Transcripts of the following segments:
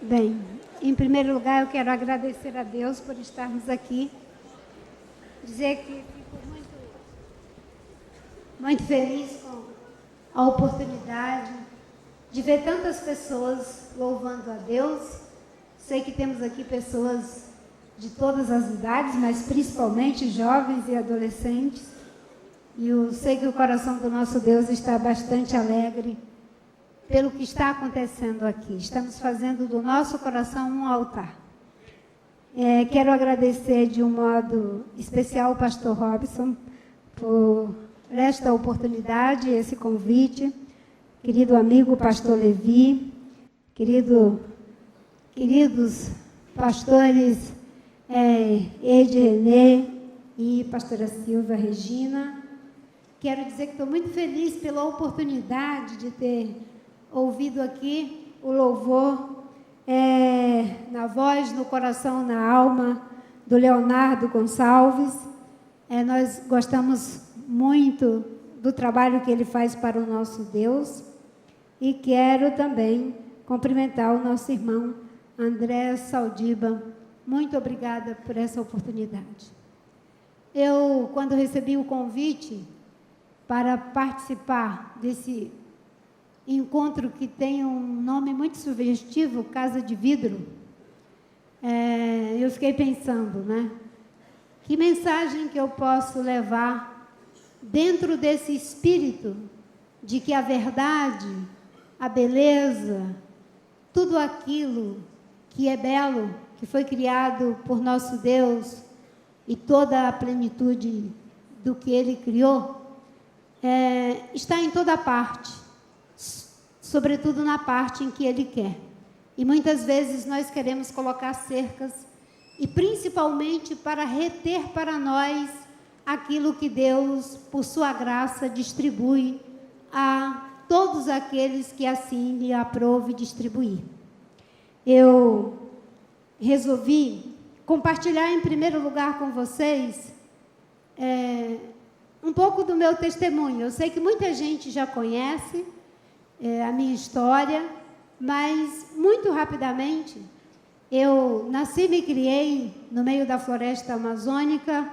Bem, em primeiro lugar, eu quero agradecer a Deus por estarmos aqui. Dizer que fico muito feliz com a oportunidade de ver tantas pessoas louvando a Deus. Sei que temos aqui pessoas de todas as idades, mas principalmente jovens e adolescentes. E eu sei que o coração do nosso Deus está bastante alegre pelo que está acontecendo aqui. Estamos fazendo do nosso coração um altar. Quero agradecer de um modo especial ao pastor Robson por esta oportunidade, esse convite. Querido amigo pastor Levi, queridos pastores Ed Renê e pastora Silvia Regina. Quero dizer que estou muito feliz pela oportunidade de ter ouvido aqui o louvor na voz, no coração, na alma do Leonardo Gonçalves. Nós gostamos muito do trabalho que ele faz para o nosso Deus e quero também cumprimentar o nosso irmão André Saldiba. Muito obrigada por essa oportunidade. Eu, quando recebi o convite para participar desse encontro que tem um nome muito sugestivo, Casa de Vidro, eu fiquei pensando, né? Que mensagem que eu posso levar dentro desse espírito de que a verdade, a beleza, tudo aquilo que é belo, que foi criado por nosso Deus e toda a plenitude do que Ele criou, está em toda parte, sobretudo na parte em que Ele quer. E muitas vezes nós queremos colocar cercas, e principalmente para reter para nós aquilo que Deus, por sua graça, distribui a todos aqueles que assim lhe aprove distribuir. Eu resolvi compartilhar em primeiro lugar com vocês um pouco do meu testemunho. Eu sei que muita gente já conhece a minha história, mas muito rapidamente, eu nasci e me criei no meio da floresta amazônica.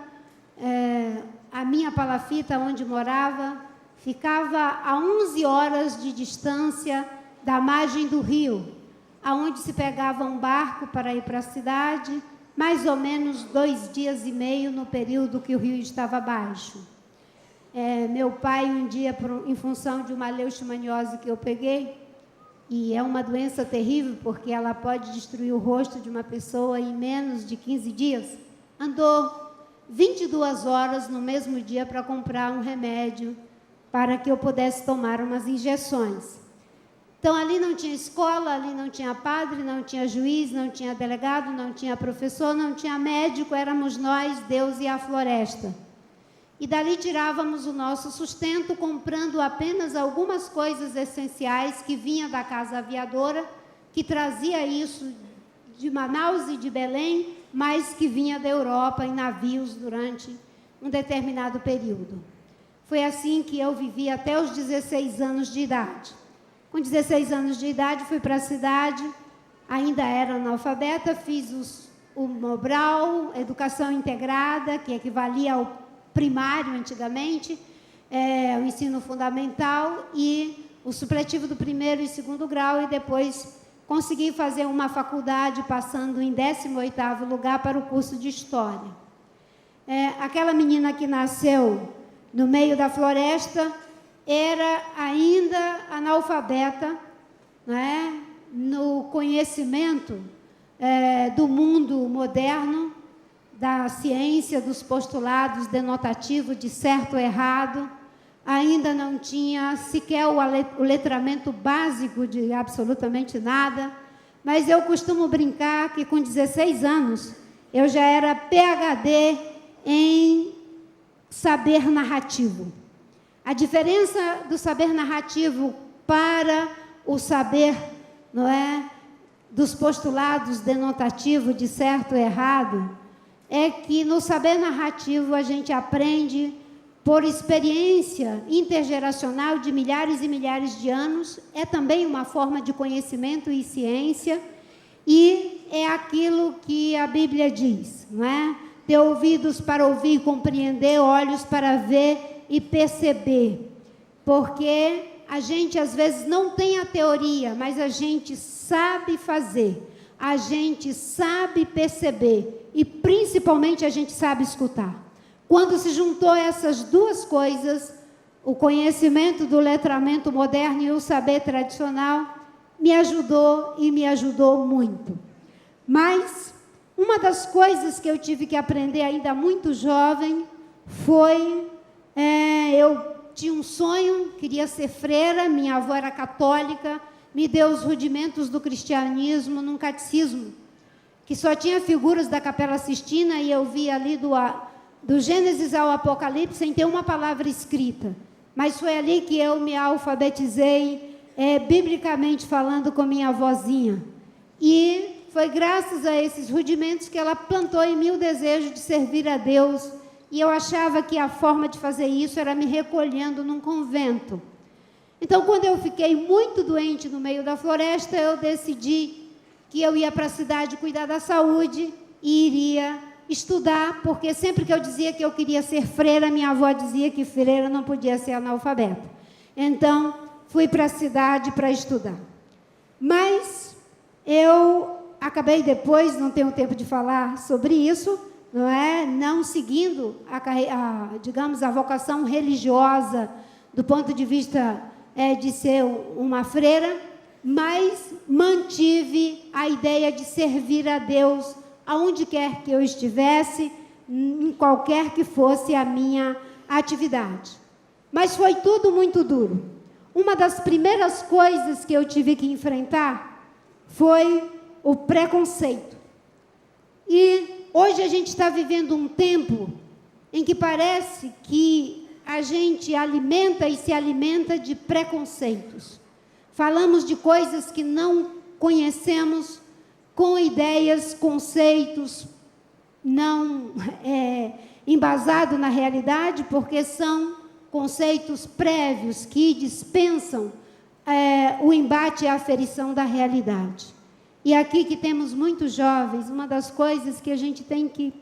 A minha palafita, onde morava, ficava a 11 horas de distância da margem do rio, aonde se pegava um barco para ir para a cidade, mais ou menos 2 dias e meio no período que o rio estava baixo. Meu pai, um dia, em função de uma leishmaniose que eu peguei, e é uma doença terrível, porque ela pode destruir o rosto de uma pessoa em menos de 15 dias, andou 22 horas no mesmo dia para comprar um remédio para que eu pudesse tomar umas injeções. Então, ali não tinha escola, ali não tinha padre, não tinha juiz, não tinha delegado, não tinha professor, não tinha médico, éramos nós, Deus e a floresta. E dali tirávamos o nosso sustento, comprando apenas algumas coisas essenciais que vinha da Casa Aviadora, que trazia isso de Manaus e de Belém, mas que vinha da Europa em navios durante um determinado período. Foi assim que eu vivi até os 16 anos de idade. Com 16 anos de idade, fui para a cidade, ainda era analfabeta, fiz o Mobral, Educação Integrada, que equivalia ao primário antigamente, o ensino fundamental e o supletivo do 1º e 2º grau, e depois consegui fazer uma faculdade, passando em 18º lugar para o curso de História. Aquela menina que nasceu no meio da floresta era ainda analfabeta, né, no conhecimento do mundo moderno, da ciência, dos postulados denotativos de certo ou errado, ainda não tinha sequer o letramento básico de absolutamente nada, mas eu costumo brincar que com 16 anos eu já era PhD em saber narrativo. A diferença do saber narrativo para o saber, não é, dos postulados denotativos de certo ou errado, é que no saber narrativo a gente aprende por experiência intergeracional de milhares e milhares de anos, é também uma forma de conhecimento e ciência, E é aquilo que a Bíblia diz, não é? Ter ouvidos para ouvir e compreender, olhos para ver e perceber. Porque a gente às vezes não tem a teoria, mas a gente sabe fazer, a gente sabe perceber e principalmente a gente sabe escutar. Quando se juntou essas duas coisas, o conhecimento do letramento moderno e o saber tradicional, me ajudou e me ajudou muito. Mas uma das coisas que eu tive que aprender ainda muito jovem foi, eu tinha um sonho, queria ser freira, minha avó era católica, me deu os rudimentos do cristianismo num catecismo, que só tinha figuras da Capela Sistina, e eu via ali do Gênesis ao Apocalipse sem ter uma palavra escrita. Mas foi ali que eu me alfabetizei, biblicamente falando, com minha avózinha. E foi graças a esses rudimentos que ela plantou em mim o desejo de servir a Deus. E eu achava que a forma de fazer isso era me recolhendo num convento. Então, quando eu fiquei muito doente no meio da floresta, eu decidi que eu ia para a cidade cuidar da saúde e iria estudar, porque sempre que eu dizia que eu queria ser freira, minha avó dizia que freira não podia ser analfabeta. Então, fui para a cidade para estudar. Mas eu acabei depois, não tenho tempo de falar sobre isso, não é? Não seguindo digamos, a vocação religiosa do ponto de vista de ser uma freira, mas mantive a ideia de servir a Deus aonde quer que eu estivesse, em qualquer que fosse a minha atividade. Mas foi tudo muito duro. Uma das primeiras coisas que eu tive que enfrentar foi o preconceito. E hoje a gente está vivendo um tempo em que parece que a gente alimenta e se alimenta de preconceitos. Falamos de coisas que não conhecemos, com ideias, conceitos não embasados na realidade, porque são conceitos prévios que dispensam o embate e a aferição da realidade. E aqui que temos muitos jovens, uma das coisas que a gente tem que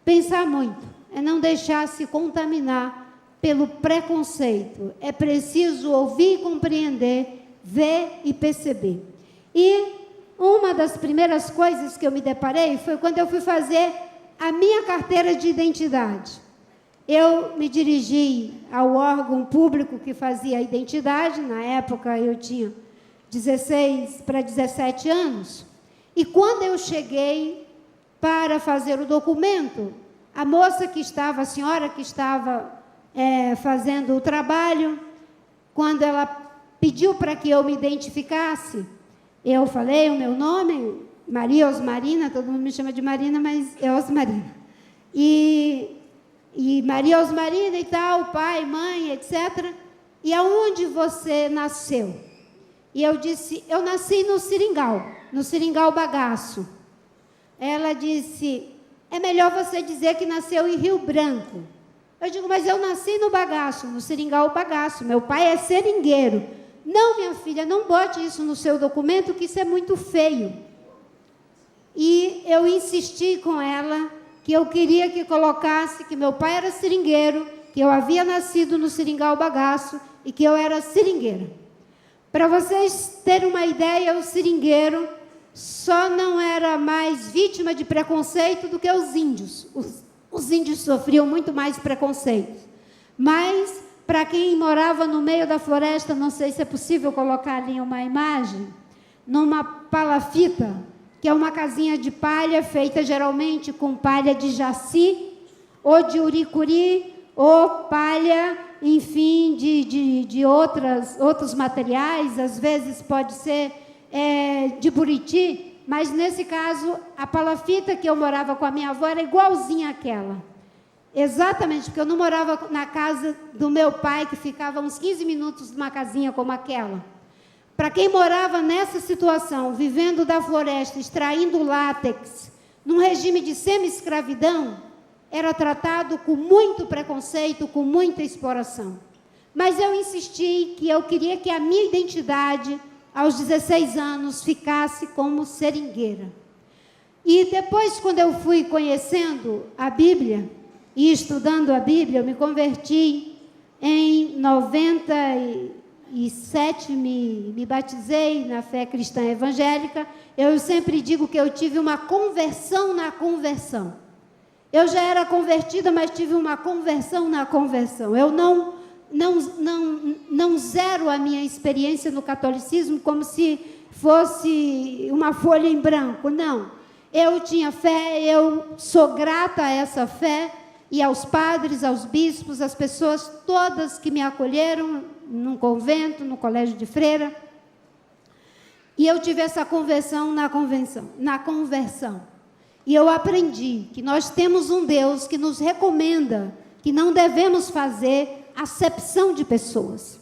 pensar muito é não deixar se contaminar pelo preconceito. É preciso ouvir e compreender, ver e perceber. E uma das primeiras coisas que eu me deparei foi quando eu fui fazer a minha carteira de identidade. Eu me dirigi ao órgão público que fazia a identidade, na época eu tinha 16 para 17 anos, e quando eu cheguei para fazer o documento, a moça que estava, a senhora que estava fazendo o trabalho, quando ela pediu para que eu me identificasse, eu falei o meu nome, Maria Osmarina, todo mundo me chama de Marina, mas é Osmarina. E Maria Osmarina e tal, pai, mãe, etc. E aonde você nasceu? E eu disse, eu nasci no Seringal Bagaço. Ela disse, é melhor você dizer que nasceu em Rio Branco. Eu digo, mas eu nasci no Bagaço, no Seringal Bagaço, meu pai é seringueiro. Não, minha filha, não bote isso no seu documento, que isso é muito feio. E eu insisti com ela que eu queria que colocasse que meu pai era seringueiro, que eu havia nascido no Seringal Bagaço e que eu era seringueira. Para vocês terem uma ideia, o seringueiro só não era mais vítima de preconceito do que os índios. Os índios sofriam muito mais preconceito. Mas, para quem morava no meio da floresta, não sei se é possível colocar ali uma imagem, numa palafita, que é uma casinha de palha, feita geralmente com palha de jaci, ou de uricuri, ou palha, enfim, de outros materiais, às vezes pode ser de buriti, mas nesse caso, a palafita que eu morava com a minha avó era igualzinha àquela. Exatamente, porque eu não morava na casa do meu pai, que ficava uns 15 minutos de uma casinha como aquela. Para quem morava nessa situação, vivendo da floresta, extraindo látex, num regime de semi-escravidão, era tratado com muito preconceito, com muita exploração. Mas eu insisti que eu queria que a minha identidade, aos 16 anos, ficasse como seringueira. E depois, quando eu fui conhecendo a Bíblia e estudando a Bíblia, eu me converti em 97, me batizei na fé cristã evangélica. Eu sempre digo que eu tive uma conversão na conversão. Eu já era convertida, mas tive uma conversão na conversão. Eu não zero a minha experiência no catolicismo como se fosse uma folha em branco, não. Eu tinha fé, eu sou grata a essa fé e aos padres, aos bispos, às pessoas todas que me acolheram num convento, no colégio de freira. E eu tive essa conversão na conversão. E eu aprendi que nós temos um Deus que nos recomenda que não devemos fazer acepção de pessoas.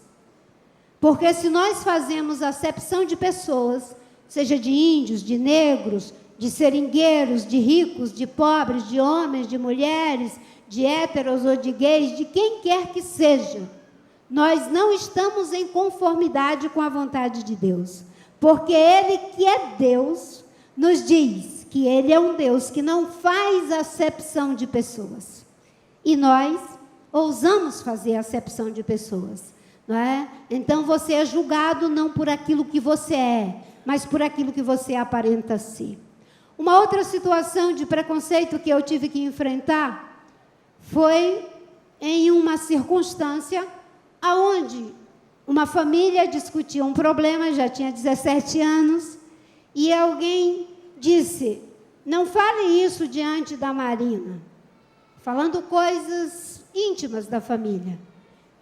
Porque se nós fazemos acepção de pessoas, seja de índios, de negros, de seringueiros, de ricos, de pobres, de homens, de mulheres, de héteros ou de gays, de quem quer que seja, nós não estamos em conformidade com a vontade de Deus. Porque Ele, que é Deus, nos diz que Ele é um Deus que não faz acepção de pessoas. E nós ousamos fazer acepção de pessoas, não é? Então você é julgado não por aquilo que você é, mas por aquilo que você aparenta ser. Uma outra situação de preconceito que eu tive que enfrentar foi em uma circunstância aonde uma família discutia um problema, já tinha 17 anos, e alguém disse: não fale isso diante da Marina, falando coisas íntimas da família.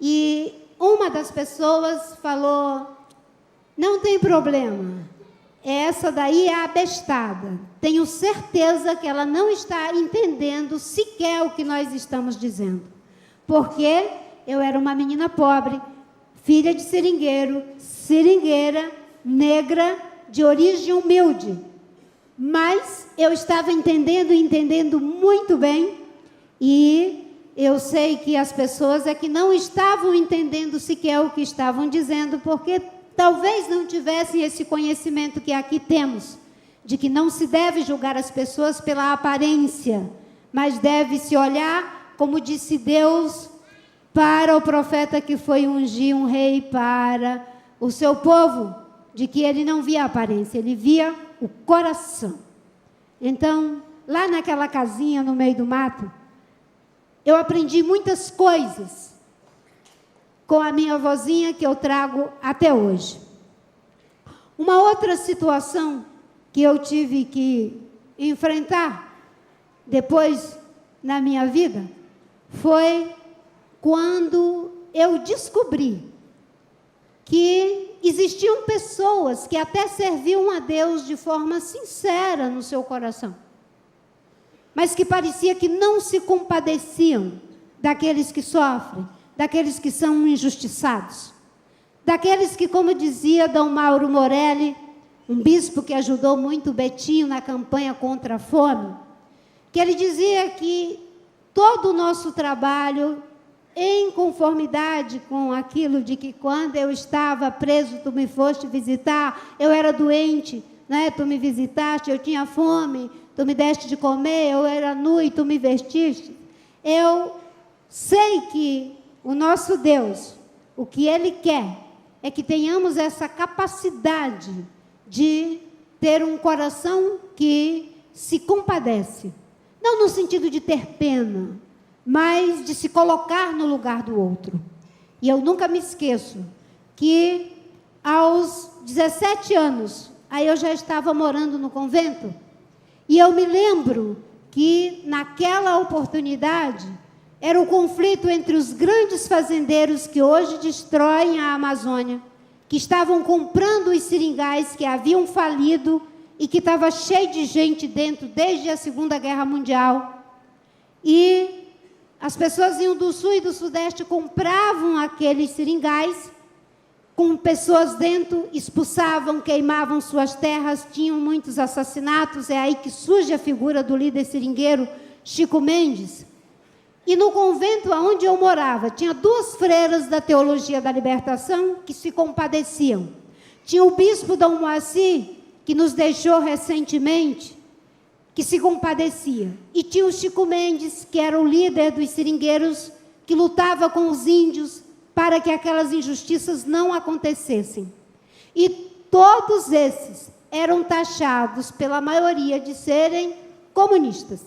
E uma das pessoas falou: não tem problema, essa daí é abestada. Tenho certeza que ela não está entendendo sequer o que nós estamos dizendo. Porque eu era uma menina pobre, filha de seringueiro, seringueira, negra, de origem humilde. Mas eu estava entendendo muito bem. E eu sei que as pessoas é que não estavam entendendo sequer o que estavam dizendo, porque talvez não tivessem esse conhecimento que aqui temos, de que não se deve julgar as pessoas pela aparência, mas deve-se olhar, como disse Deus para o profeta que foi ungir um rei para o seu povo, de que ele não via a aparência, ele via o coração. Então, lá naquela casinha no meio do mato, eu aprendi muitas coisas com a minha vozinha que eu trago até hoje. Uma outra situação que eu tive que enfrentar depois na minha vida foi quando eu descobri que existiam pessoas que até serviam a Deus de forma sincera no seu coração, mas que parecia que não se compadeciam daqueles que sofrem, daqueles que são injustiçados, daqueles que, como dizia D. Mauro Morelli, um bispo que ajudou muito Betinho na campanha contra a fome, que ele dizia que todo o nosso trabalho, em conformidade com aquilo de que quando eu estava preso, tu me foste visitar, eu era doente, né? Tu me visitaste, eu tinha fome, tu me deste de comer, eu era nu e tu me vestiste. Eu sei que o nosso Deus, o que Ele quer é que tenhamos essa capacidade de ter um coração que se compadece. Não no sentido de ter pena, mas de se colocar no lugar do outro. E eu nunca me esqueço que aos 17 anos, aí eu já estava morando no convento, e eu me lembro que naquela oportunidade era o conflito entre os grandes fazendeiros que hoje destroem a Amazônia, que estavam comprando os seringais que haviam falido e que estava cheio de gente dentro desde a Segunda Guerra Mundial. E as pessoas iam do sul e do sudeste, compravam aqueles seringais, com pessoas dentro, expulsavam, queimavam suas terras, tinham muitos assassinatos. É aí que surge a figura do líder seringueiro, Chico Mendes. E no convento onde eu morava, tinha 2 freiras da Teologia da Libertação que se compadeciam. Tinha o bispo Dom Moacir, que nos deixou recentemente, que se compadecia. E tinha o Chico Mendes, que era o líder dos seringueiros, que lutava com os índios para que aquelas injustiças não acontecessem. E todos esses eram taxados pela maioria de serem comunistas,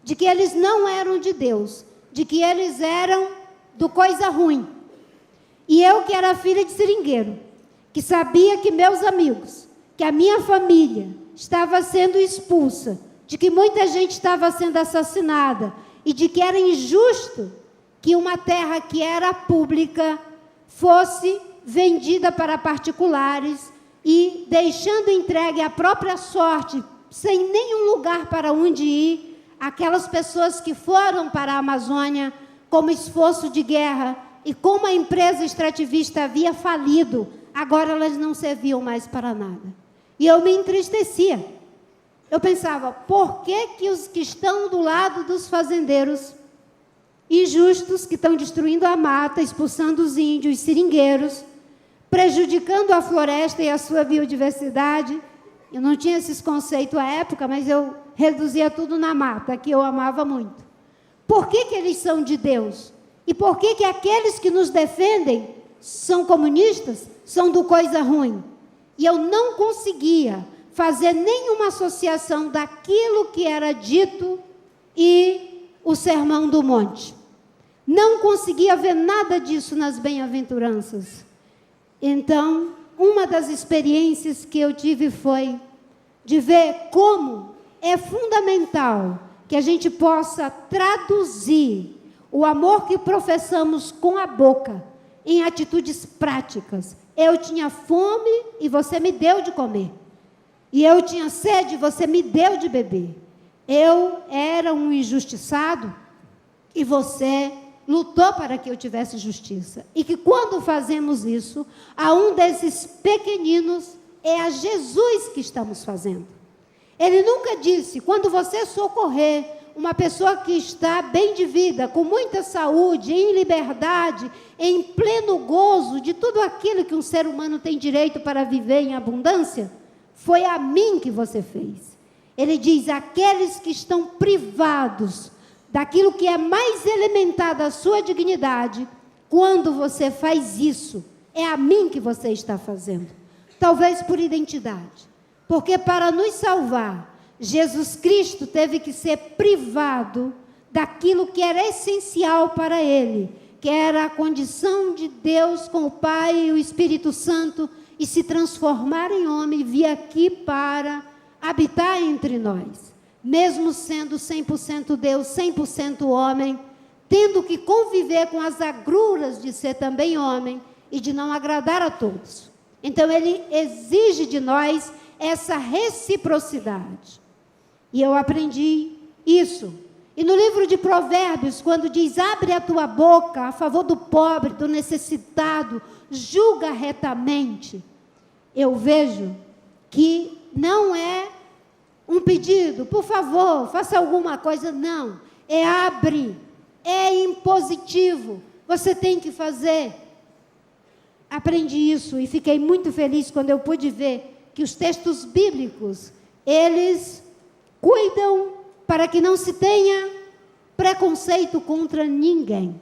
de que eles não eram de Deus, de que eles eram do coisa ruim. E eu, que era filha de seringueiro, que sabia que meus amigos, que a minha família estava sendo expulsa, de que muita gente estava sendo assassinada e de que era injusto que uma terra que era pública fosse vendida para particulares e deixando entregue à própria sorte, sem nenhum lugar para onde ir, aquelas pessoas que foram para a Amazônia como esforço de guerra e como a empresa extrativista havia falido, agora elas não serviam mais para nada. E eu me entristecia. Eu pensava, por que que os que estão do lado dos fazendeiros injustos, que estão destruindo a mata, expulsando os índios, seringueiros, prejudicando a floresta e a sua biodiversidade? Eu não tinha esses conceitos à época, mas eu reduzia tudo na mata, que eu amava muito. Por que que eles são de Deus? E por que que aqueles que nos defendem são comunistas, são do coisa ruim? E eu não conseguia fazer nenhuma associação daquilo que era dito e o Sermão do Monte. Não conseguia ver nada disso nas bem-aventuranças. Então, uma das experiências que eu tive foi de ver como é fundamental que a gente possa traduzir o amor que professamos com a boca em atitudes práticas. Eu tinha fome e você me deu de comer. E eu tinha sede e você me deu de beber. Eu era um injustiçado e você lutou para que eu tivesse justiça. E que quando fazemos isso, a um desses pequeninos, é a Jesus que estamos fazendo. Ele nunca disse, quando você socorrer uma pessoa que está bem de vida, com muita saúde, em liberdade, em pleno gozo de tudo aquilo que um ser humano tem direito para viver em abundância, foi a mim que você fez. Ele diz, aqueles que estão privados daquilo que é mais elementar da sua dignidade, quando você faz isso, é a mim que você está fazendo. Talvez por identidade. Porque para nos salvar, Jesus Cristo teve que ser privado daquilo que era essencial para ele, que era a condição de Deus com o Pai e o Espírito Santo, e se transformar em homem, vir aqui para habitar entre nós. Mesmo sendo 100% Deus, 100% homem, tendo que conviver com as agruras de ser também homem e de não agradar a todos. Então, ele exige de nós essa reciprocidade. E eu aprendi isso. E no livro de Provérbios, quando diz, abre a tua boca a favor do pobre, do necessitado, julga retamente, eu vejo que não é um pedido, por favor, faça alguma coisa, não. É abre, é impositivo, você tem que fazer. Aprendi isso e fiquei muito feliz quando eu pude ver que os textos bíblicos, eles cuidam para que não se tenha preconceito contra ninguém.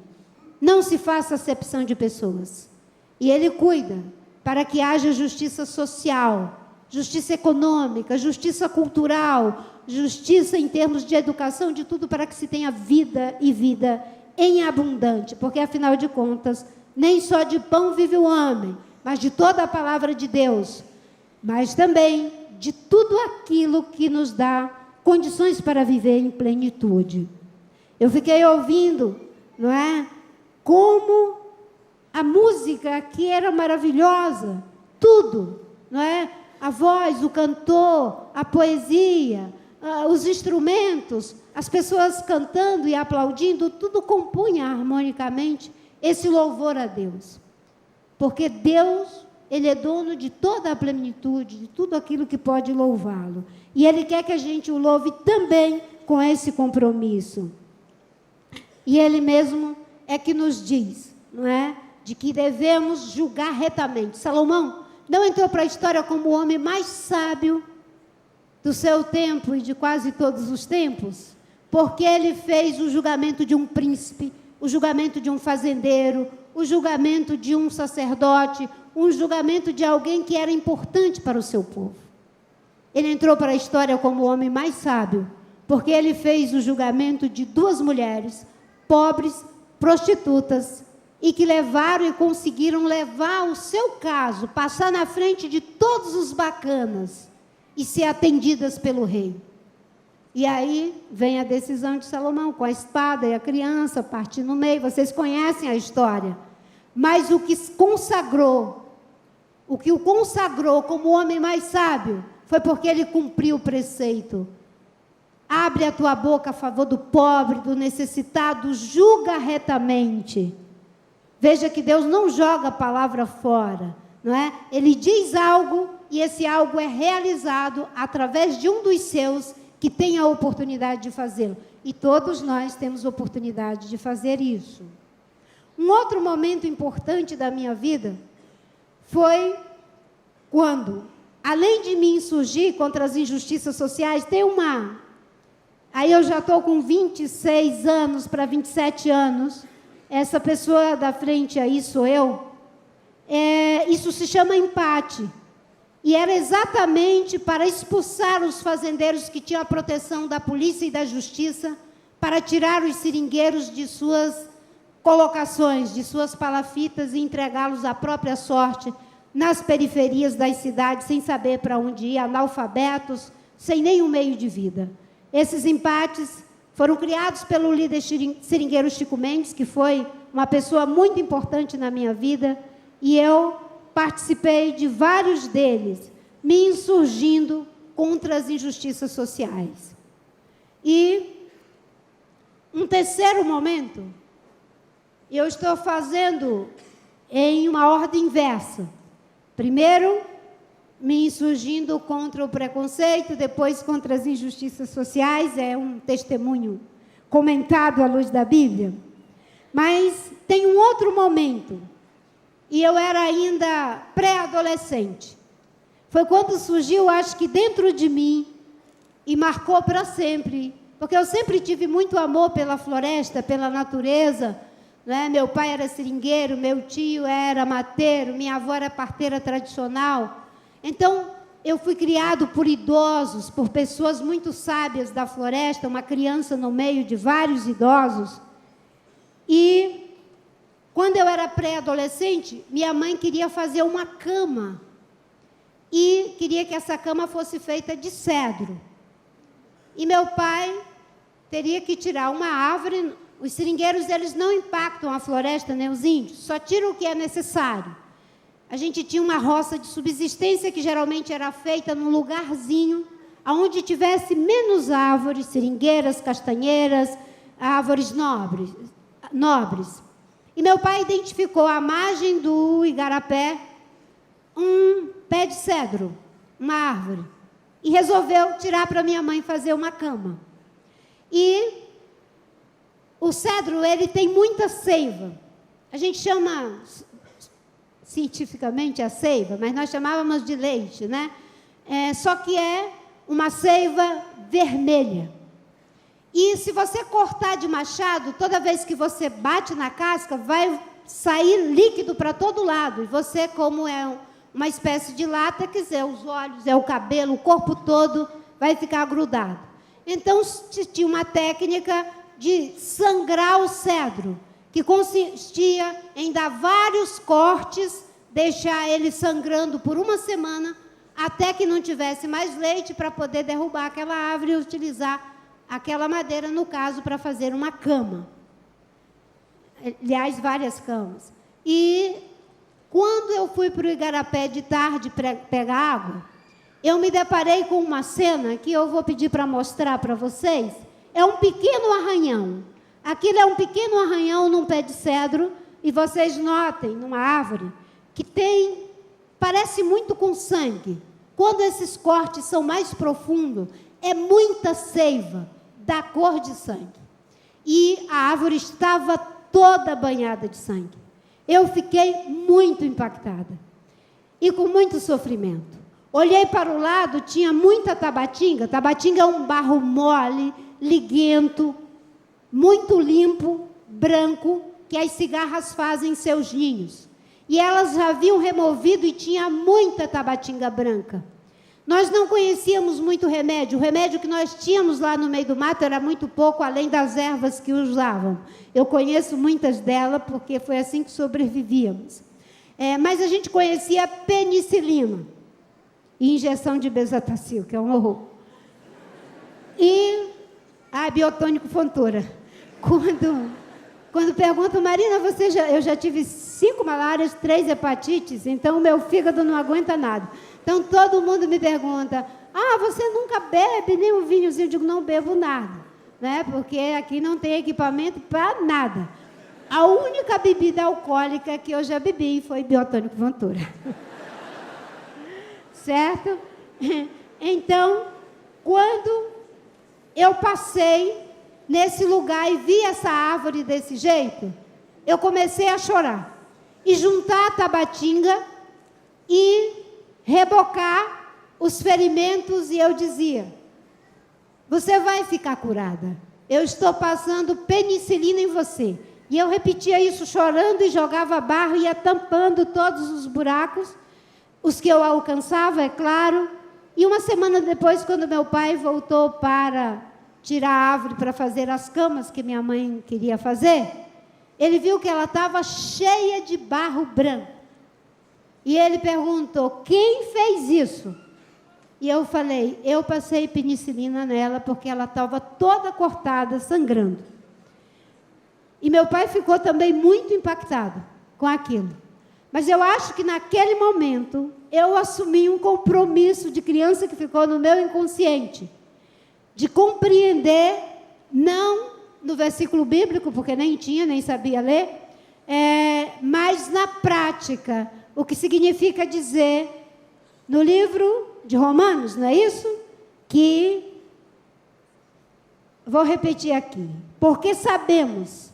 Não se faça acepção de pessoas. E ele cuida para que haja justiça social, justiça econômica, justiça cultural, justiça em termos de educação, de tudo para que se tenha vida e vida em abundante. Porque, afinal de contas, nem só de pão vive o homem, mas de toda a palavra de Deus, mas também de tudo aquilo que nos dá condições para viver em plenitude. Eu fiquei ouvindo, não é? Como a música aqui era maravilhosa, tudo, não é? A voz, o cantor, a poesia, os instrumentos, as pessoas cantando e aplaudindo, tudo compunha harmonicamente esse louvor a Deus. Porque Deus, Ele é dono de toda a plenitude, de tudo aquilo que pode louvá-lo. E Ele quer que a gente o louve também com esse compromisso. E Ele mesmo é que nos diz, não é? De que devemos julgar retamente. Salomão não entrou para a história como o homem mais sábio do seu tempo e de quase todos os tempos? Porque ele fez o julgamento de um príncipe, o julgamento de um fazendeiro, o julgamento de um sacerdote, um julgamento de alguém que era importante para o seu povo. Ele entrou para a história como o homem mais sábio, porque ele fez o julgamento de 2 mulheres, pobres, prostitutas, e que levaram e conseguiram levar o seu caso, passar na frente de todos os bacanas e ser atendidas pelo rei. E aí vem a decisão de Salomão, com a espada e a criança, partir no meio. Vocês conhecem a história. Mas o que o consagrou como o homem mais sábio, foi porque ele cumpriu o preceito. Abre a tua boca a favor do pobre, do necessitado, julga retamente. Veja que Deus não joga a palavra fora, não é? Ele diz algo e esse algo é realizado através de um dos seus que tem a oportunidade de fazê-lo. E todos nós temos oportunidade de fazer isso. Um outro momento importante da minha vida foi quando, além de me insurgir contra as injustiças sociais, aí eu já estou com 26 anos para 27 anos, essa pessoa da frente aí sou eu, isso se chama empate. E era exatamente para expulsar os fazendeiros que tinham a proteção da polícia e da justiça, para tirar os seringueiros de suas colocações, de suas palafitas e entregá-los à própria sorte nas periferias das cidades, sem saber para onde ir, analfabetos, sem nenhum meio de vida. Esses empates foram criados pelo líder seringueiro Chico Mendes, que foi uma pessoa muito importante na minha vida, e eu participei de vários deles, me insurgindo contra as injustiças sociais. E um terceiro momento, eu estou fazendo em uma ordem inversa. Primeiro, me insurgindo contra o preconceito, depois contra as injustiças sociais, é um testemunho comentado à luz da Bíblia. Mas tem um outro momento, e eu era ainda pré-adolescente. Foi quando surgiu, acho que dentro de mim, e marcou para sempre, porque eu sempre tive muito amor pela floresta, pela natureza, né? Meu pai era seringueiro, meu tio era mateiro, minha avó era parteira tradicional. Então, eu fui criado por idosos, por pessoas muito sábias da floresta, uma criança no meio de vários idosos. E quando eu era pré-adolescente, minha mãe queria fazer uma cama. E queria que essa cama fosse feita de cedro. E meu pai teria que tirar uma árvore. Os seringueiros, eles não impactam a floresta, nem os índios, só tiram o que é necessário. A gente tinha uma roça de subsistência que geralmente era feita num lugarzinho onde tivesse menos árvores, seringueiras, castanheiras, árvores nobres. E meu pai identificou à margem do igarapé um pé de cedro, uma árvore, e resolveu tirar para minha mãe fazer uma cama. E o cedro, ele tem muita seiva. A gente chama cientificamente a seiva, mas nós chamávamos de leite, né? Só que é uma seiva vermelha. E se você cortar de machado, toda vez que você bate na casca, vai sair líquido para todo lado. E você, como é uma espécie de látex, os olhos, o cabelo, o corpo todo vai ficar grudado. Então, tinha uma técnica de sangrar o cedro, que consistia em dar vários cortes, deixar ele sangrando por uma semana, até que não tivesse mais leite, para poder derrubar aquela árvore e utilizar aquela madeira, no caso, para fazer uma cama. Aliás, várias camas. E quando eu fui para o igarapé de tarde pegar água, eu me deparei com uma cena que eu vou pedir para mostrar para vocês. É um pequeno arranhão. Aquilo é um pequeno arranhão num pé de cedro, e vocês notem, numa árvore, que parece muito com sangue. Quando esses cortes são mais profundos, é muita seiva da cor de sangue. E a árvore estava toda banhada de sangue. Eu fiquei muito impactada. e com muito sofrimento. Olhei para o lado, tinha muita tabatinga. Tabatinga é um barro mole, liguento, muito limpo, branco, que as cigarras fazem seus ninhos. E elas já haviam removido e tinha muita tabatinga branca. Nós não conhecíamos muito remédio. O remédio que nós tínhamos lá no meio do mato era muito pouco, além das ervas que usavam. Eu conheço muitas delas, porque foi assim que sobrevivíamos. Mas a gente conhecia penicilina e injeção de bezetacil, que é um horror. E biotônico Fontoura. Quando perguntam, Marina, eu já tive 5 malárias, 3 hepatites, então o meu fígado não aguenta nada. Então todo mundo me pergunta, você nunca bebe nem um vinhozinho? Eu digo, não bebo nada, né? Porque aqui não tem equipamento para nada. A única bebida alcoólica que eu já bebi foi biotônico Fontoura. Certo? Então, quando eu passei nesse lugar e vi essa árvore desse jeito, eu comecei a chorar. E juntar a tabatinga e rebocar os ferimentos, e eu dizia, você vai ficar curada. Eu estou passando penicilina em você. E eu repetia isso chorando e jogava barro, ia tampando todos os buracos, os que eu alcançava, é claro. E uma semana depois, quando meu pai voltou para tirar a árvore para fazer as camas que minha mãe queria fazer, ele viu que ela estava cheia de barro branco. E ele perguntou, quem fez isso? E eu falei, eu passei penicilina nela porque ela estava toda cortada, sangrando. E meu pai ficou também muito impactado com aquilo. Mas eu acho que naquele momento eu assumi um compromisso de criança que ficou no meu inconsciente, de compreender, não no versículo bíblico, porque nem tinha, nem sabia ler, mas na prática, o que significa dizer, no livro de Romanos, não é isso? Que, vou repetir aqui, porque sabemos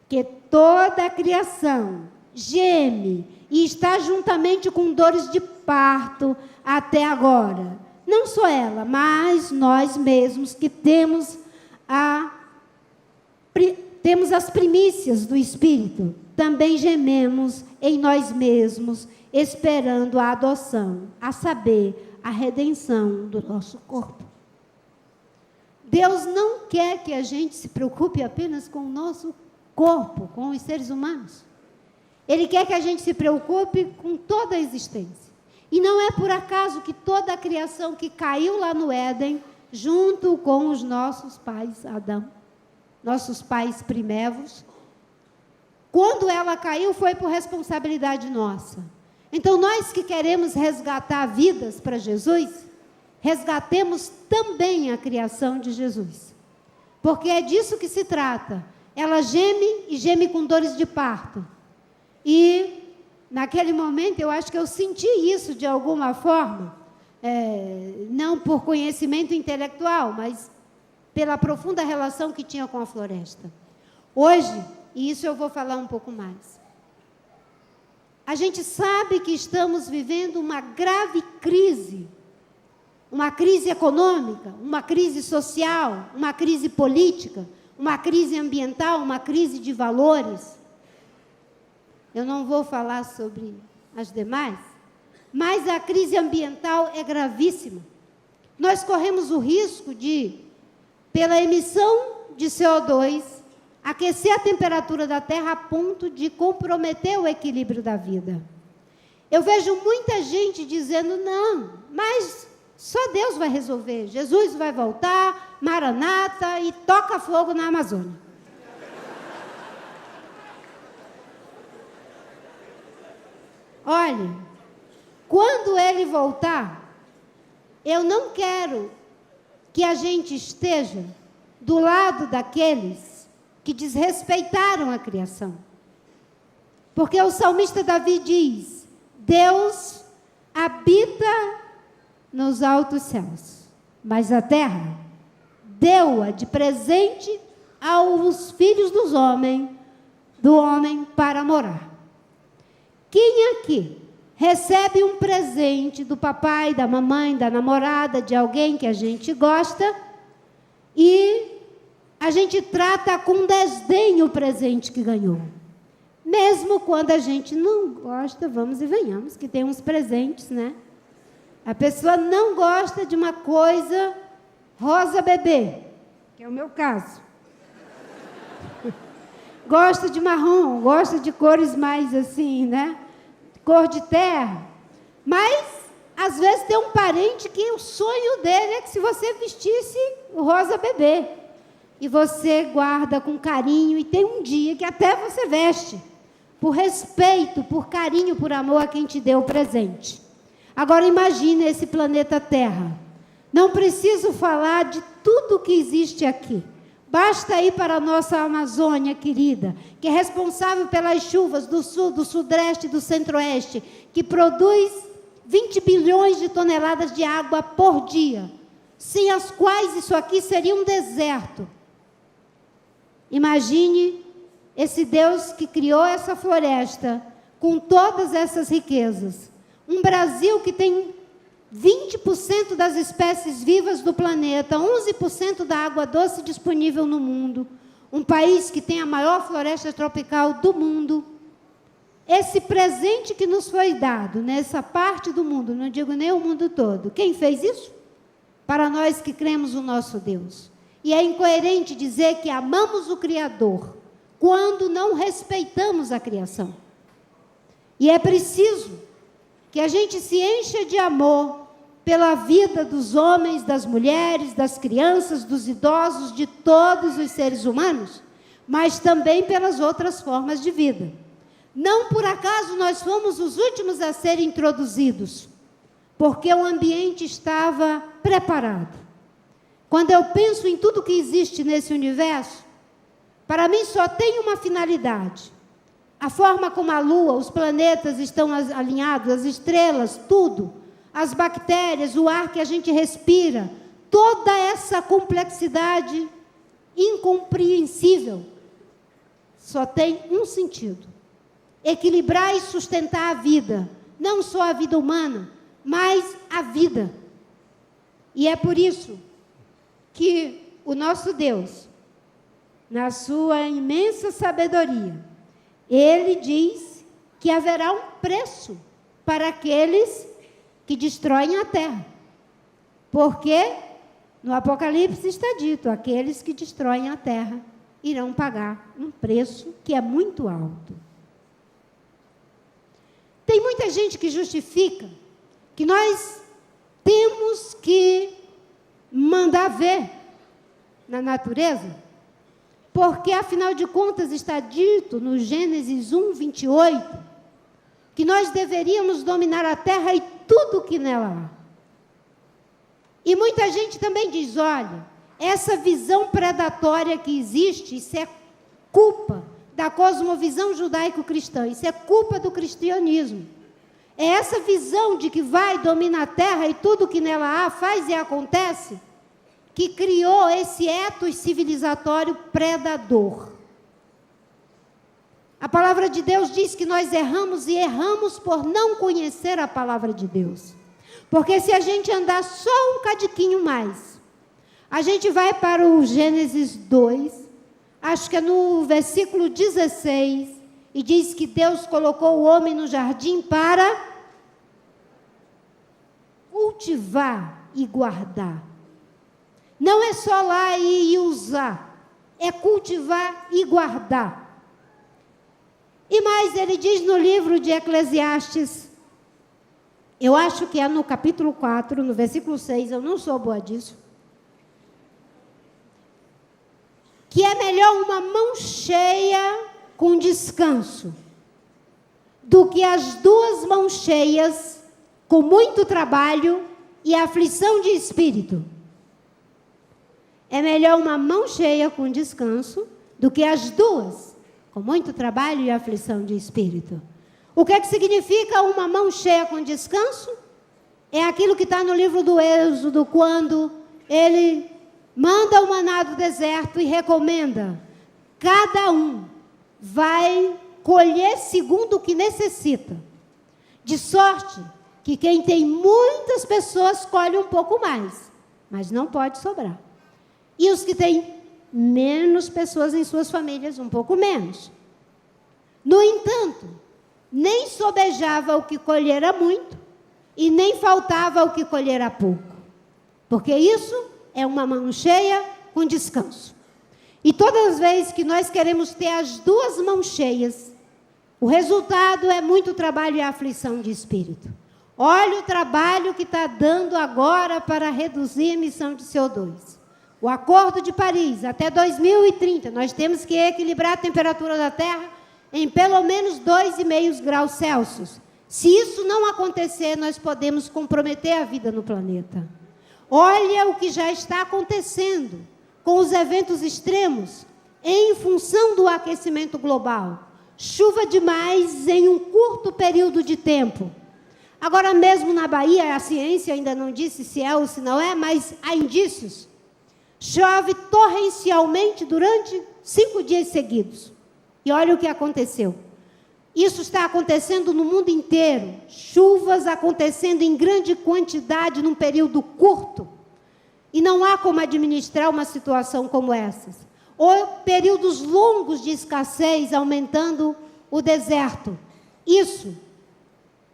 que toda a criação geme e está juntamente com dores de parto até agora. Não só ela, mas nós mesmos que temos as primícias do Espírito, também gememos em nós mesmos, esperando a adoção, a saber, a redenção do nosso corpo. Deus não quer que a gente se preocupe apenas com o nosso corpo, com os seres humanos. Ele quer que a gente se preocupe com toda a existência. E não é por acaso que toda a criação que caiu lá no Éden, junto com os nossos pais, Adão, nossos pais primevos, quando ela caiu foi por responsabilidade nossa. Então nós que queremos resgatar vidas para Jesus, resgatemos também a criação de Jesus. Porque é disso que se trata. Ela geme e geme com dores de parto. E naquele momento eu acho que eu senti isso de alguma forma, não por conhecimento intelectual, mas pela profunda relação que tinha com a floresta. Hoje, e isso eu vou falar um pouco mais, a gente sabe que estamos vivendo uma grave crise, uma crise econômica, uma crise social, uma crise política, uma crise ambiental, uma crise de valores. Eu não vou falar sobre as demais, mas a crise ambiental é gravíssima. Nós corremos o risco de, pela emissão de CO2, aquecer a temperatura da Terra a ponto de comprometer o equilíbrio da vida. Eu vejo muita gente dizendo, não, mas só Deus vai resolver. Jesus vai voltar, Maranata, e toca fogo na Amazônia. Olha, quando ele voltar, eu não quero que a gente esteja do lado daqueles que desrespeitaram a criação. Porque o salmista Davi diz, Deus habita nos altos céus, mas a terra deu-a de presente aos filhos do homem para morar. Quem aqui recebe um presente do papai, da mamãe, da namorada, de alguém que a gente gosta, e a gente trata com desdém o presente que ganhou. Mesmo quando a gente não gosta, vamos e venhamos, que tem uns presentes, né? A pessoa não gosta de uma coisa rosa bebê, que é o meu caso. Gosta de marrom, gosta de cores mais assim, né? Cor de terra. Mas, às vezes, tem um parente que o sonho dele é que se você vestisse o rosa bebê. E você guarda com carinho, e tem um dia que até você veste. Por respeito, por carinho, por amor a quem te deu o presente. Agora imagine esse planeta Terra. Não preciso falar de tudo que existe aqui. Basta ir para a nossa Amazônia querida, que é responsável pelas chuvas do sul, do sudeste e do centro-oeste, que produz 20 bilhões de toneladas de água por dia, sem as quais isso aqui seria um deserto. Imagine esse Deus que criou essa floresta, com todas essas riquezas. Um Brasil que tem 20% das espécies vivas do planeta, 11% da água doce disponível no mundo. Um país que tem a maior floresta tropical do mundo. Esse presente que nos foi dado nessa parte do mundo, não digo nem o mundo todo. Quem fez isso? Para nós que cremos no nosso Deus. E é incoerente dizer que amamos o Criador quando não respeitamos a criação. E é preciso que a gente se encha de amor pela vida dos homens, das mulheres, das crianças, dos idosos, de todos os seres humanos, mas também pelas outras formas de vida. Não por acaso nós fomos os últimos a serem introduzidos, porque o ambiente estava preparado. Quando eu penso em tudo que existe nesse universo, para mim só tem uma finalidade. A forma como a Lua, os planetas estão alinhados, as estrelas, tudo, as bactérias, o ar que a gente respira, toda essa complexidade incompreensível, só tem um sentido: equilibrar e sustentar a vida, não só a vida humana, mas a vida. E é por isso que o nosso Deus, na sua imensa sabedoria, Ele diz que haverá um preço para aqueles que destroem a terra. Porque no Apocalipse está dito, aqueles que destroem a terra irão pagar um preço que é muito alto. Tem muita gente que justifica que nós temos que mandar ver na natureza, porque, afinal de contas, está dito no Gênesis 1, 28, que nós deveríamos dominar a terra e tudo que nela há. E muita gente também diz, olha, essa visão predatória que existe, isso é culpa da cosmovisão judaico-cristã, isso é culpa do cristianismo. É essa visão de que vai dominar a terra e tudo que nela há, faz e acontece, que criou esse ethos civilizatório predador. A palavra de Deus diz que nós erramos, e erramos por não conhecer a palavra de Deus. Porque se a gente andar só um cadiquinho mais, a gente vai para o Gênesis 2, acho que é no versículo 16, e diz que Deus colocou o homem no jardim para cultivar e guardar. Não é só lá ir e usar, é cultivar e guardar. E mais, ele diz no livro de Eclesiastes, eu acho que é no capítulo 4, no versículo 6, eu não sou boa disso, que é melhor uma mão cheia com descanso do que as duas mãos cheias com muito trabalho e aflição de espírito. É melhor uma mão cheia com descanso do que as duas com muito trabalho e aflição de espírito. O que é que significa uma mão cheia com descanso? É aquilo que está no livro do Êxodo, quando ele manda o maná do deserto e recomenda: cada um vai colher segundo o que necessita. De sorte que quem tem muitas pessoas colhe um pouco mais, mas não pode sobrar. E os que têm menos pessoas em suas famílias, um pouco menos. No entanto, nem sobejava o que colhera muito, e nem faltava o que colhera pouco. Porque isso é uma mão cheia com descanso. E todas as vezes que nós queremos ter as duas mãos cheias, o resultado é muito trabalho e aflição de espírito. Olha o trabalho que está dando agora para reduzir a emissão de CO2. O Acordo de Paris, até 2030, nós temos que equilibrar a temperatura da Terra em pelo menos 2,5 graus Celsius. Se isso não acontecer, nós podemos comprometer a vida no planeta. Olha o que já está acontecendo com os eventos extremos em função do aquecimento global. Chuva demais em um curto período de tempo. Agora mesmo na Bahia, a ciência ainda não disse se é ou se não é, mas há indícios. Chove torrencialmente durante 5 dias seguidos. E olha o que aconteceu. Isso está acontecendo no mundo inteiro. Chuvas acontecendo em grande quantidade num período curto. E não há como administrar uma situação como essas. Ou períodos longos de escassez, aumentando o deserto. Isso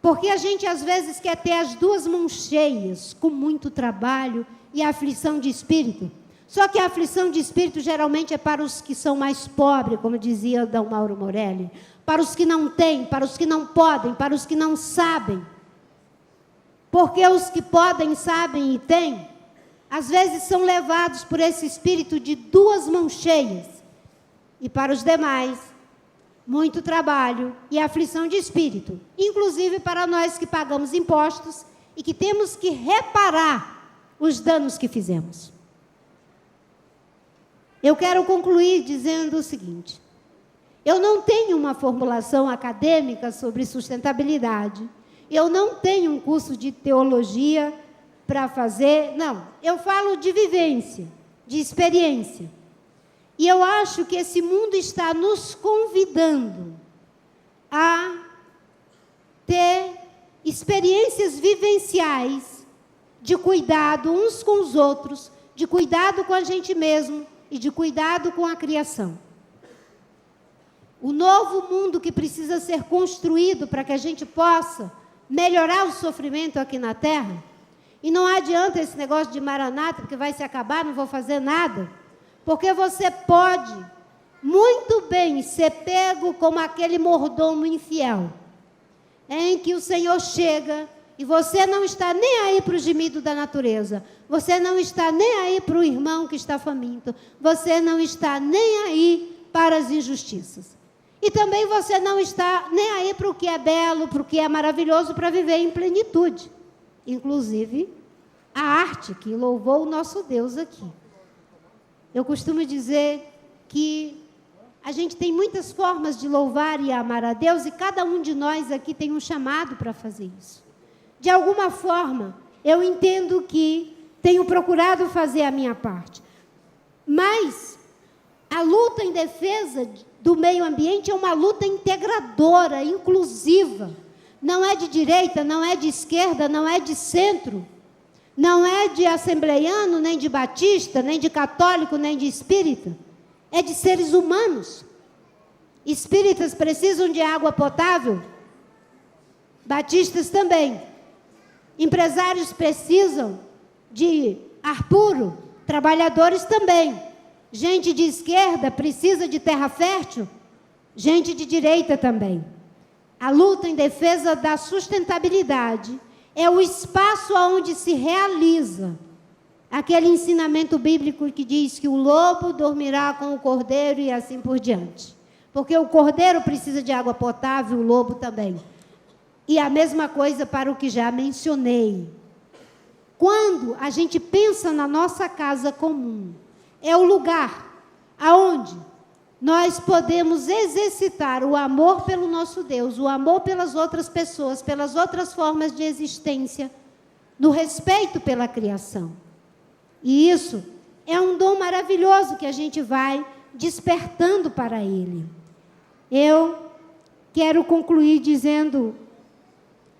porque a gente às vezes quer ter as duas mãos cheias, com muito trabalho e aflição de espírito. Só que a aflição de espírito geralmente é para os que são mais pobres, como dizia D. Mauro Morelli. Para os que não têm, para os que não podem, para os que não sabem. Porque os que podem, sabem e têm, às vezes são levados por esse espírito de duas mãos cheias. E para os demais, muito trabalho e aflição de espírito. Inclusive para nós que pagamos impostos e que temos que reparar os danos que fizemos. Eu quero concluir dizendo o seguinte. Eu não tenho uma formulação acadêmica sobre sustentabilidade. Eu não tenho um curso de teologia para fazer. Não, eu falo de vivência, de experiência. E eu acho que esse mundo está nos convidando a ter experiências vivenciais de cuidado uns com os outros, de cuidado com a gente mesmo e de cuidado com a criação. O novo mundo que precisa ser construído para que a gente possa melhorar o sofrimento aqui na Terra. E não adianta esse negócio de maranata, porque vai se acabar, não vou fazer nada. Porque você pode muito bem ser pego como aquele mordomo infiel, em que o Senhor chega e você não está nem aí para o gemido da natureza. Você não está nem aí para o irmão que está faminto. Você não está nem aí para as injustiças. E também você não está nem aí para o que é belo, para o que é maravilhoso, para viver em plenitude. Inclusive, a arte que louvou o nosso Deus aqui. Eu costumo dizer que a gente tem muitas formas de louvar e amar a Deus, e cada um de nós aqui tem um chamado para fazer isso. De alguma forma, eu entendo que tenho procurado fazer a minha parte. Mas a luta em defesa do meio ambiente é uma luta integradora, inclusiva. Não é de direita, não é de esquerda, não é de centro. Não é de assembleiano, nem de batista, nem de católico, nem de espírita. É de seres humanos. Espíritas precisam de água potável. Batistas também. Empresários precisam de ar puro. Trabalhadores também. Gente de esquerda precisa de terra fértil. Gente de direita também. A luta em defesa da sustentabilidade é o espaço onde se realiza aquele ensinamento bíblico que diz que o lobo dormirá com o cordeiro e assim por diante. Porque o cordeiro precisa de água potável, o lobo também. E a mesma coisa para o que já mencionei. Quando a gente pensa na nossa casa comum, é o lugar aonde nós podemos exercitar o amor pelo nosso Deus, o amor pelas outras pessoas, pelas outras formas de existência, no respeito pela criação. E isso é um dom maravilhoso que a gente vai despertando para ele. Eu quero concluir dizendo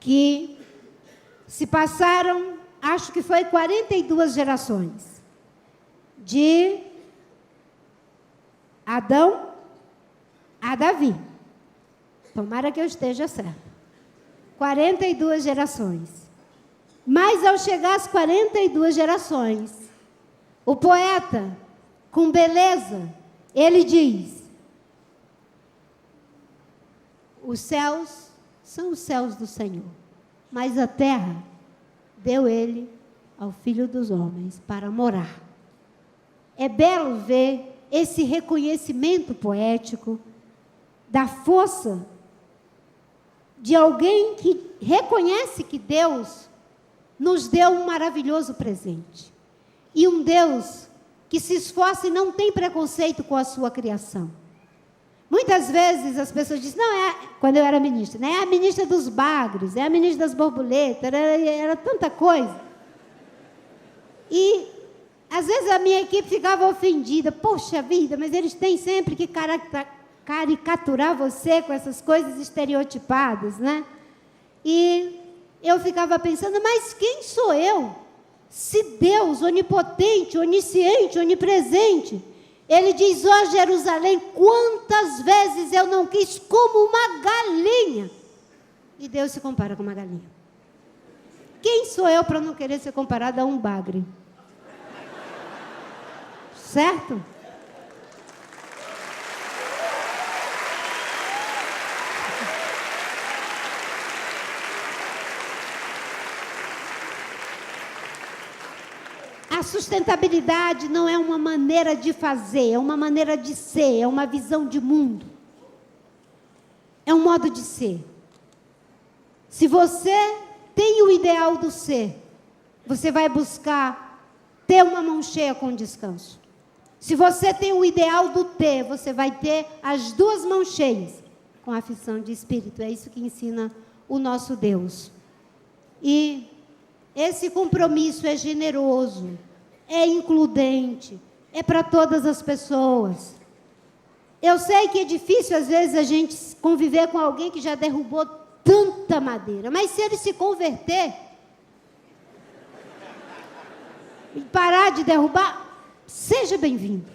que se passaram, acho que foi 42 gerações, de Adão a Davi. Tomara que eu esteja certo. 42 gerações. Mas ao chegar às 42 gerações, o poeta, com beleza, ele diz: os céus são os céus do Senhor, mas a terra deu ele ao Filho dos homens para morar. É belo ver esse reconhecimento poético da força de alguém que reconhece que Deus nos deu um maravilhoso presente. E um Deus que se esforça e não tem preconceito com a sua criação. Muitas vezes as pessoas dizem, não, quando eu era ministra, né? É a ministra dos bagres, é a ministra das borboletas, era tanta coisa. E às vezes a minha equipe ficava ofendida, poxa vida, mas eles têm sempre que caricaturar você com essas coisas estereotipadas, né? E eu ficava pensando, mas quem sou eu? Se Deus, onipotente, onisciente, onipresente, Ele diz, ó Jerusalém, quantas vezes eu não quis como uma galinha. E Deus se compara com uma galinha. Quem sou eu para não querer ser comparado a um bagre? Certo? A sustentabilidade não é uma maneira de fazer, é uma maneira de ser, é uma visão de mundo. É um modo de ser. Se você tem o ideal do ser, você vai buscar ter uma mão cheia com descanso. Se você tem o ideal do ter, você vai ter as duas mãos cheias com a aflição de espírito. É isso que ensina o nosso Deus. E esse compromisso é generoso, é includente, é para todas as pessoas. Eu sei que é difícil, às vezes, a gente conviver com alguém que já derrubou tanta madeira, mas se ele se converter e parar de derrubar, seja bem-vindo.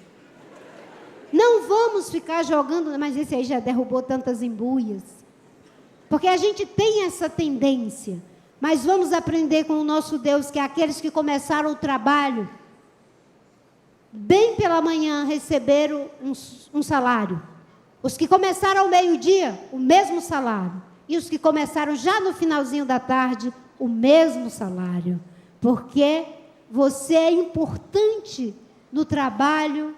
Não vamos ficar jogando, mas esse aí já derrubou tantas embuias. Porque a gente tem essa tendência. Mas vamos aprender com o nosso Deus, que aqueles que começaram o trabalho, bem pela manhã, receberam um salário. Os que começaram ao meio-dia, o mesmo salário. E os que começaram já no finalzinho da tarde, o mesmo salário. Porque você é importante no trabalho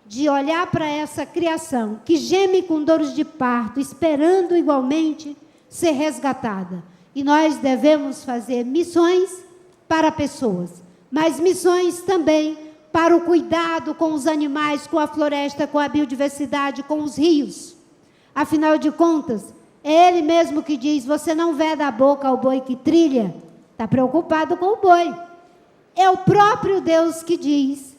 de olhar para essa criação, que geme com dores de parto, esperando igualmente ser resgatada. E nós devemos fazer missões para pessoas, mas missões também para o cuidado com os animais, com a floresta, com a biodiversidade, com os rios. Afinal de contas, é Ele mesmo que diz, você não veda a boca ao boi que trilha, está preocupado com o boi. É o próprio Deus que diz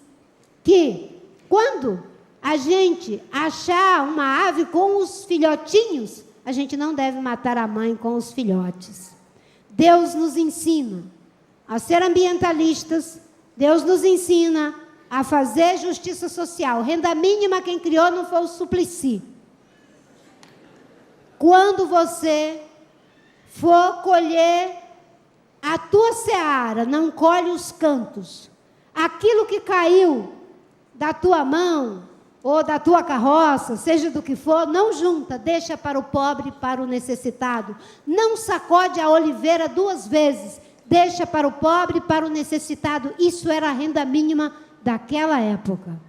que quando a gente achar uma ave com os filhotinhos, a gente não deve matar a mãe com os filhotes. Deus nos ensina a ser ambientalistas, Deus nos ensina a fazer justiça social. Renda mínima quem criou não foi o Suplicy. Quando você for colher a tua seara, não colhe os cantos. Aquilo que caiu da tua mão ou da tua carroça, seja do que for, não junta, deixa para o pobre e para o necessitado. Não sacode a oliveira duas vezes, deixa para o pobre e para o necessitado. Isso era a renda mínima daquela época.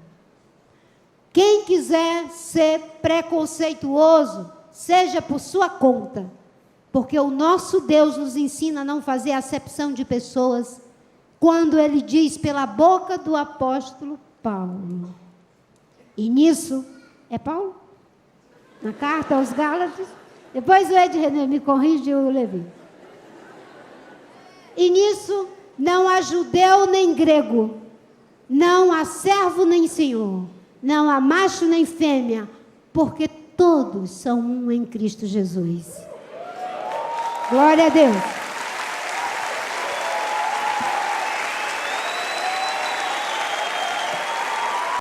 Quem quiser ser preconceituoso, seja por sua conta, porque o nosso Deus nos ensina a não fazer acepção de pessoas, quando Ele diz pela boca do apóstolo Paulo. E nisso, é Paulo? Na carta aos Gálatas? Depois o Ed René me corrige, o Levi. E nisso, não há judeu nem grego, não há servo nem senhor, não há macho nem fêmea, porque todos são um em Cristo Jesus. Glória a Deus.